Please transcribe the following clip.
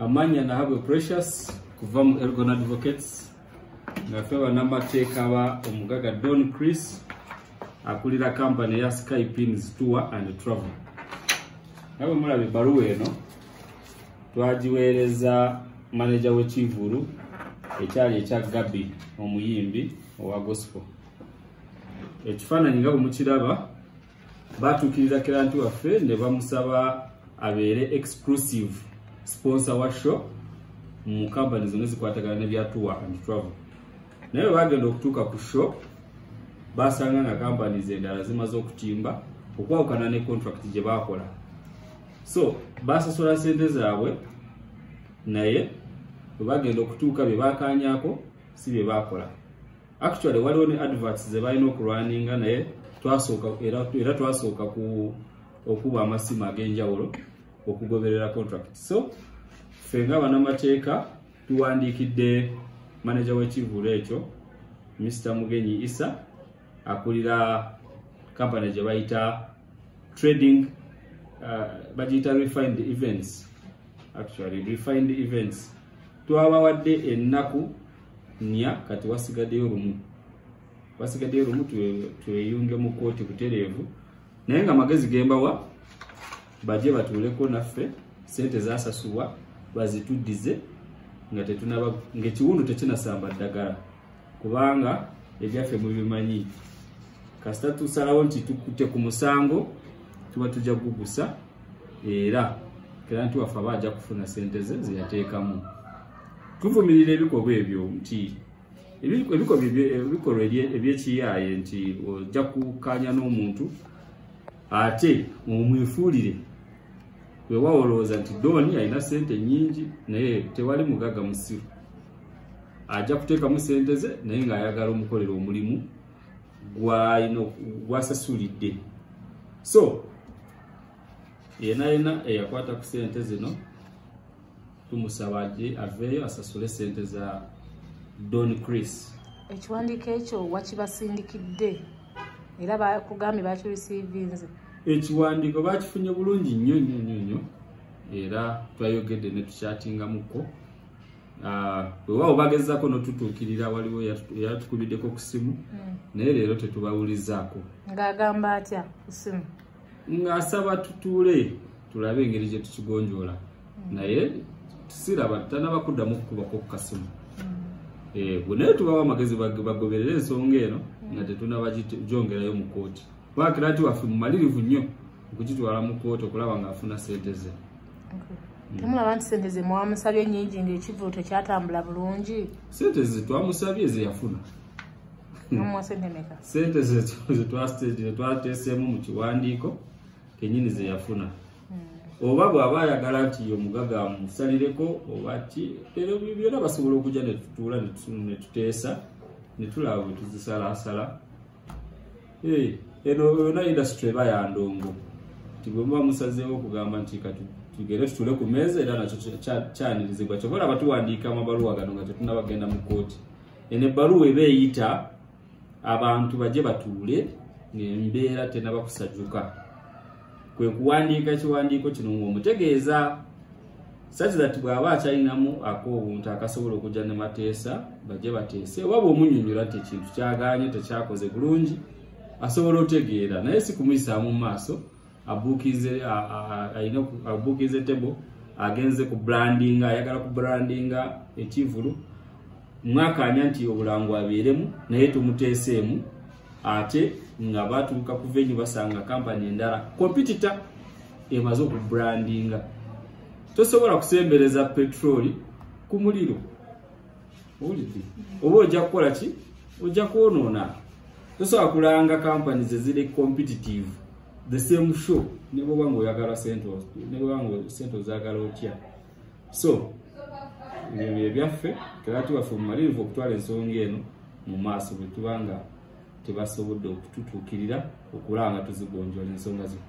Amanya na Habwe Precious kuva mu Elgon Advocates ngafewa n'amateeka aba omugaga Don Chris akulira company ya Sky Pins Tour and Travel. Nabo mulabe baruwa eno twagiweereza manager w'Ekivulu ekyali ekya Gabi omuyimbi owa gospel. Ekifaananyi nga mukiraba batukiriza kiranti waffe ne bamusaba abeere exclusive sponsor wa show mu company zino zikwatagana n'ebya tour and travel. Naye bagenda okutuuka ku show basanga nga companies endala zimaze okutimba okwawukana ne contract gye bakola. So basasola sente zaabwe naye bagenda okutuuka bye bakanyako si bye bakola. Actually waliwo ne adverts ze balina okulwaninga naye era twasooka okuba amasimu ag'enjawulo okugoberera contract. So fenga banamateeka tuwandiikidde manager w'Ekivulu ekyo Mr. Mugenyi Isa akulira company gye bayita trading bagiyita refined events. Actually refined events twabawadde ennaku nya kati wasigaddeyo lumu tweyunge mu kooti butereevu naye nga magezi gembawa baje batuuleko naffe sente zasasulwa bazituddize nga tetunaba ng'ekiwundu tekinasamba ddagala kubanga ebyaffe mubimanyi kasita tusalawo nti tukutte ku musango tuba tujja kugusa era kiranti waffe aba ajja kufuna sente ze zeyateekamu. Tuvumirira ebikolwa ebyo nti ebikolwa ebyekiyaaye nti ojja kukanya n'omuntu ate omwefuulire wewawolooza nti Doni alina sente nyingi naye tewali mugaga musiru ajja kuteekamu sente ze naye ng'ayagala omukolera omulimu gwasasulidde. So yena eyakwata ku sente zino tumusaba gye aveeyo asasule sente za Don Chris. Ekiwandiiko ekyo wakibasindikidde era bakugambye bakirisiivinze? Ekiwandiiko bakifunye bulungi nnyo era twayogedde ne tukyatingamuko. Bwewaawo bagezaako n'otutuukirira waliwo yatukubiddeko ku simu naye leero tetubawulizaako. Ng'agamba atya ku simu? Ng'asaba tutuule tulabe engeri gye tukigonjoola naye siraba tanaba kuddamu okukubako ku kasimu. Naye tubawa amagezi bagoberere ensonga eno nga tetunaba gyongerayo mu kooti. Bakirati waffe mumalirivu nnyo okugitwala mu kooti okulaba ng'afuna sente ze. Temulaba nti sente ze mwamusabye nnyingi ng'Ekivulu tekyatambula bulungi? Sente ze twamusabye ze yafuna. Sente ze twateeseemu mu kiwandiiko kennyini ze yafuna. Oba bw'aba ayagala nti omugaga amusalireko oba ki byonna basobola okujja ne tutuula ne tuteesa ne tulaba bwe tuzisalaasala. Eno yonna industry eba ya ndongo nti bwe muba musazeewo okugamba nti tugende tutuule ku mmeeza era nakyo kyanirizibwa. Kyobola batuwandiika amabaluwa gano nga tetunabagenda mu kooti. Eno ebbaluwa eba eyita abantu bajje batuule ng'embeera tenaba kusajjuka. Kwe kuwandiika ekiwandiiko kino ng'omutegeeza such that bw'aba akyalinamu ak'obuntu akasobola okujja ne mateesa bajje bateese oba bw'omunnyonnyola nti ekintu kyagaanye tekyakoze bulungi asobola otegeera naye si kumuyisaamu mu maaso abuukize tebo agenze ku brandinga ayagala ku brandinga Ekivulu mwakanya nti obulango abeeremu naye tumuteeseemu ate nga batuuka ku venue basanga kampani endala competitor emaze ku brandinga. Tosobola kusembereza petroli ku muliro oba ojja kukola ki ojja kwonoona. Tosobola kulanga kampani zeziri competitive the same show ne bw'oba ng'oyagala sente ozagala otya. So ebyo byaffe kirati waffe mumalirivu okutwala ensonga eno mu maaso bwe tuba nga tebasobodde okututuukirira okulaba nga tuzigonjoola ensonga zino.